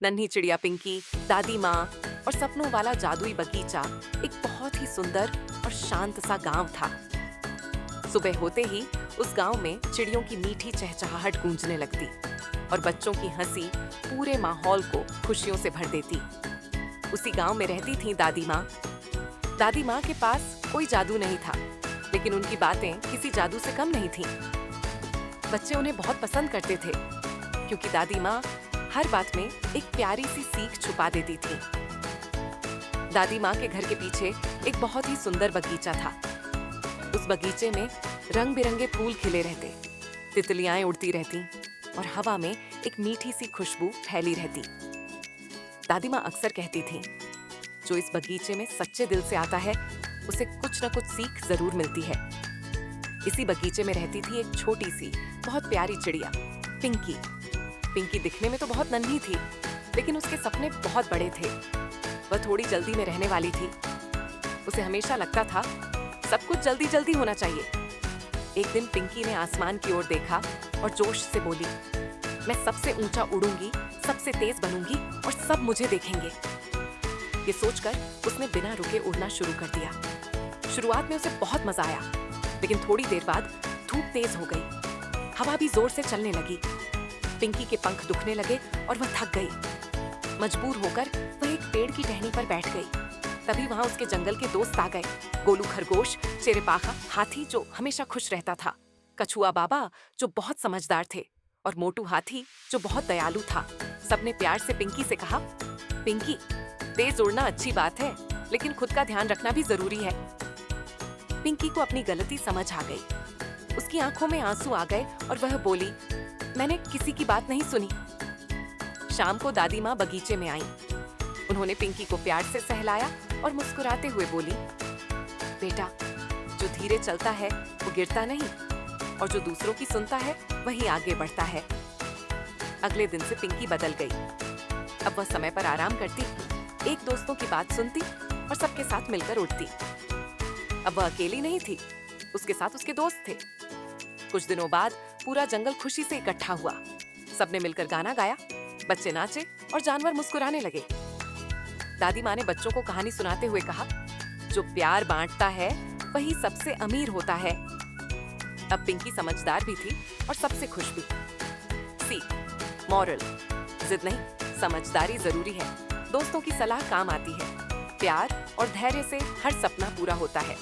नन्ही चिड़िया पिंकी, दादी माँ और सपनों वाला जादुई बगीचा एक बहुत ही सुंदर और शांत सा गांव था। सुबह होते ही उस गांव में चिड़ियों की मीठी चहचहाहट गूंजने लगती और बच्चों की हंसी पूरे माहौल को खुशियों से भर देती। उसी गांव में रहती थी दादी माँ। दादी माँ के पास कोई जादू नहीं था, लेकिन उनकी बातें किसी जादू से कम नहीं थीं। बच्चे उन्हें बहुत पसंद करते थे, क्योंकि दादी माँ हर बात में एक प्यारी सी सीख छुपा देती थी। दादी माँ के घर के पीछे एक बहुत ही सुंदर बगीचा था। उस बगीचे में रंग बिरंगे फूल खिले रहते, तितलियां उड़ती रहती और हवा में एक मीठी सी खुशबू फैली रहती। दादी माँ अक्सर कहती थी, जो इस बगीचे में सच्चे दिल से आता है, उसे कुछ न कुछ सीख जरूर मिलती है। इसी बगीचे में रहती थी एक छोटी सी बहुत प्यारी चिड़िया, पिंकी। पिंकी दिखने में तो बहुत नन्ही थी, लेकिन उसके सपने बहुत बड़े थे। वह थोड़ी जल्दी में रहने वाली थी। उसे हमेशा लगता था सब कुछ जल्दी जल्दी होना चाहिए। एक दिन पिंकी ने आसमान की ओर देखा और जोश से बोली, मैं सबसे ऊंचा उड़ूंगी, सबसे तेज बनूंगी और सब मुझे देखेंगे। ये सोचकर उसने बिना रुके उड़ना शुरू कर दिया। शुरुआत में उसे बहुत मजा आया, लेकिन थोड़ी देर बाद धूप तेज हो गई, हवा भी जोर से चलने लगी। पिंकी के पंख दुखने लगे और वह थक गई। मजबूर होकर वह एक पेड़ की टहनी पर बैठ गई। तभी वहां उसके जंगल के दोस्त आ गए। गोलू खरगोश, चेरेपाखा हाथी जो हमेशा खुश रहता था, कछुआ बाबा जो बहुत समझदार थे और मोटू हाथी जो बहुत दयालु था। सबने प्यार से पिंकी से कहा, पिंकी, तेज उड़ना अच्छी बात है, लेकिन खुद का ध्यान रखना भी जरूरी है। पिंकी को अपनी गलती समझ आ गई। उसकी आंखों में आंसू आ गए और वह बोली, मैंने किसी की बात नहीं सुनी। शाम को दादी माँ बगीचे में आई। उन्होंने पिंकी को प्यार से सहलाया और मुस्कुराते हुए बोली, बेटा, जो धीरे चलता है वो गिरता नहीं, और जो दूसरों की सुनता है वही आगे बढ़ता है। अगले दिन से पिंकी बदल गई। अब वह समय पर आराम करती, एक दोस्तों की बात सुनती और सबके साथ मिलकर उड़ती। अब वह अकेली नहीं थी, उसके साथ उसके दोस्त थे। कुछ दिनों बाद पूरा जंगल खुशी से इकट्ठा हुआ। सबने मिलकर गाना गाया, बच्चे नाचे और जानवर मुस्कुराने लगे। दादी माँ ने बच्चों को कहानी सुनाते हुए कहा, जो प्यार बांटता है वही सबसे अमीर होता है। अब पिंकी समझदार भी थी और सबसे खुश भी। सीख, मॉरल, जिद नहीं, समझदारी जरूरी है। दोस्तों की सलाह काम आती है। प्यार और धैर्य से हर सपना पूरा होता है।